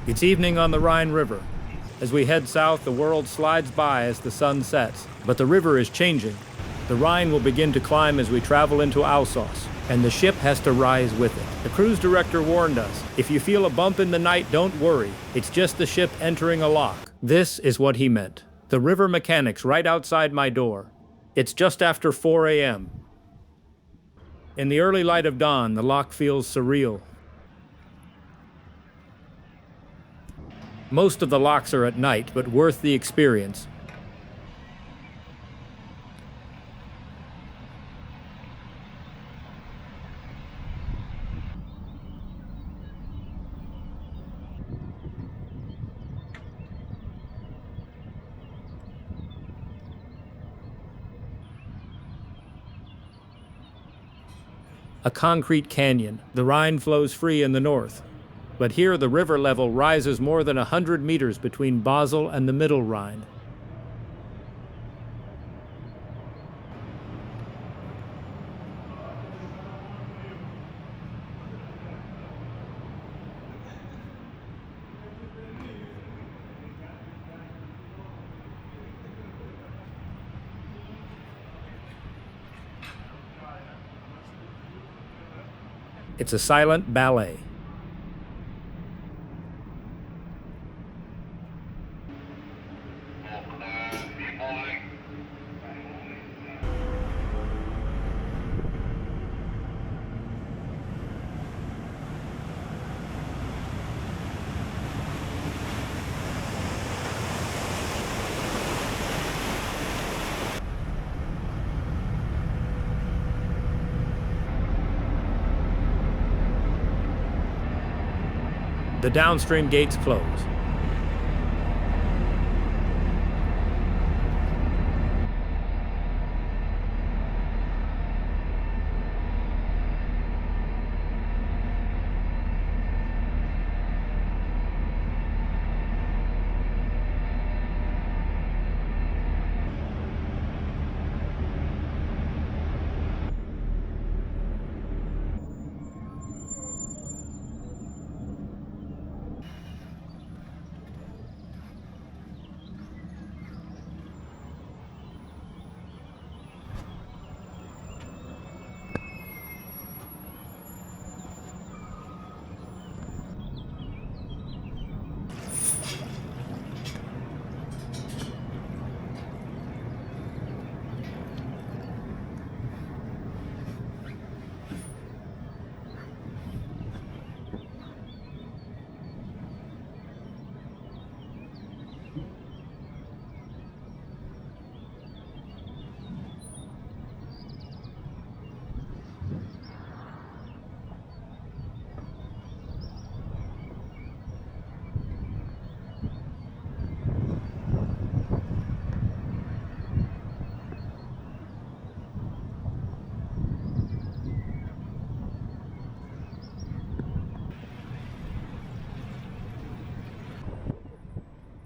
It's evening on the Rhine River. As we head south, the world slides by as the sun sets. But the river is changing. The Rhine will begin to climb as we travel into Alsace, and the ship has to rise with it. The cruise director warned us, if you feel a bump in the night, don't worry. It's just the ship entering a lock. This is what he meant. The river mechanics right outside my door. It's just after 4 a.m. In the early light of dawn, the lock feels surreal. Most of the locks are at night, but worth the experience. A concrete canyon. The Rhine flows free in the north. But here the river level rises more than 100 meters between Basel and the Middle Rhine. It's a silent ballet. The downstream gates close.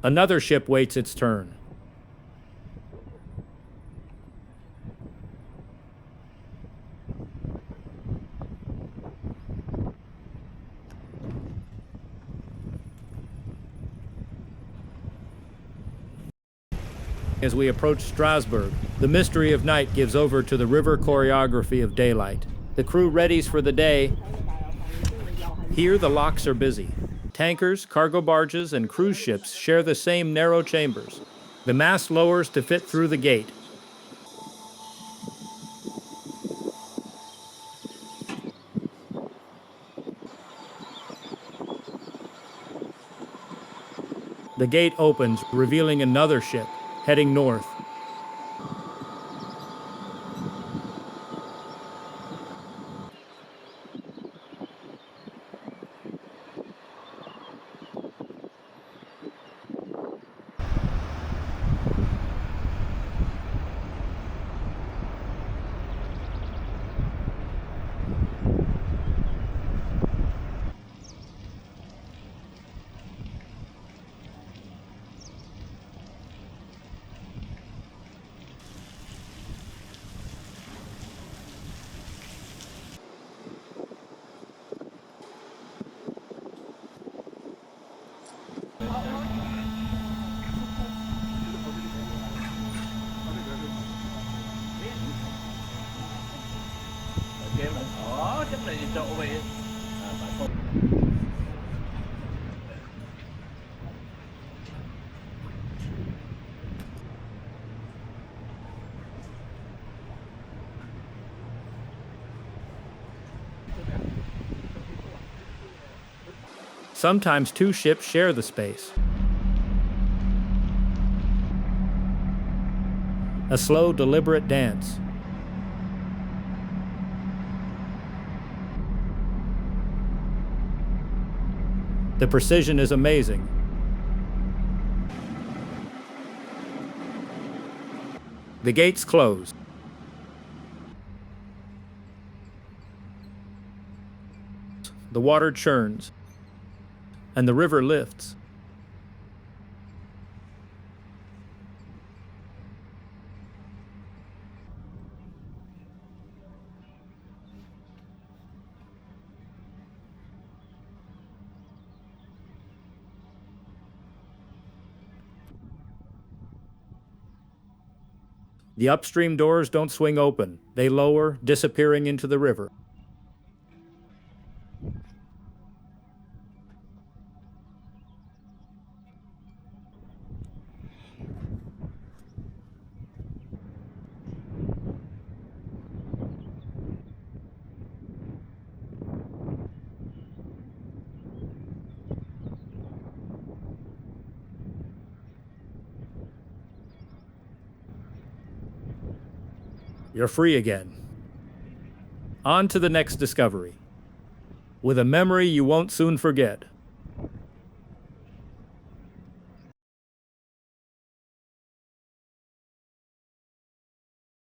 Another ship waits its turn. As we approach Strasbourg, the mystery of night gives over to the river choreography of daylight. The crew readies for the day. Here the locks are busy. Tankers, cargo barges, and cruise ships share the same narrow chambers. The mast lowers to fit through the gate. The gate opens, revealing another ship, heading north. game hả? Chắc là chỗ vậy. Phải không? Sometimes two ships share the space. A slow, deliberate dance. The precision is amazing. The gates close. The water churns, and the river lifts. The upstream doors don't swing open. They lower, disappearing into the river. You're free again. On to the next discovery, with a memory you won't soon forget.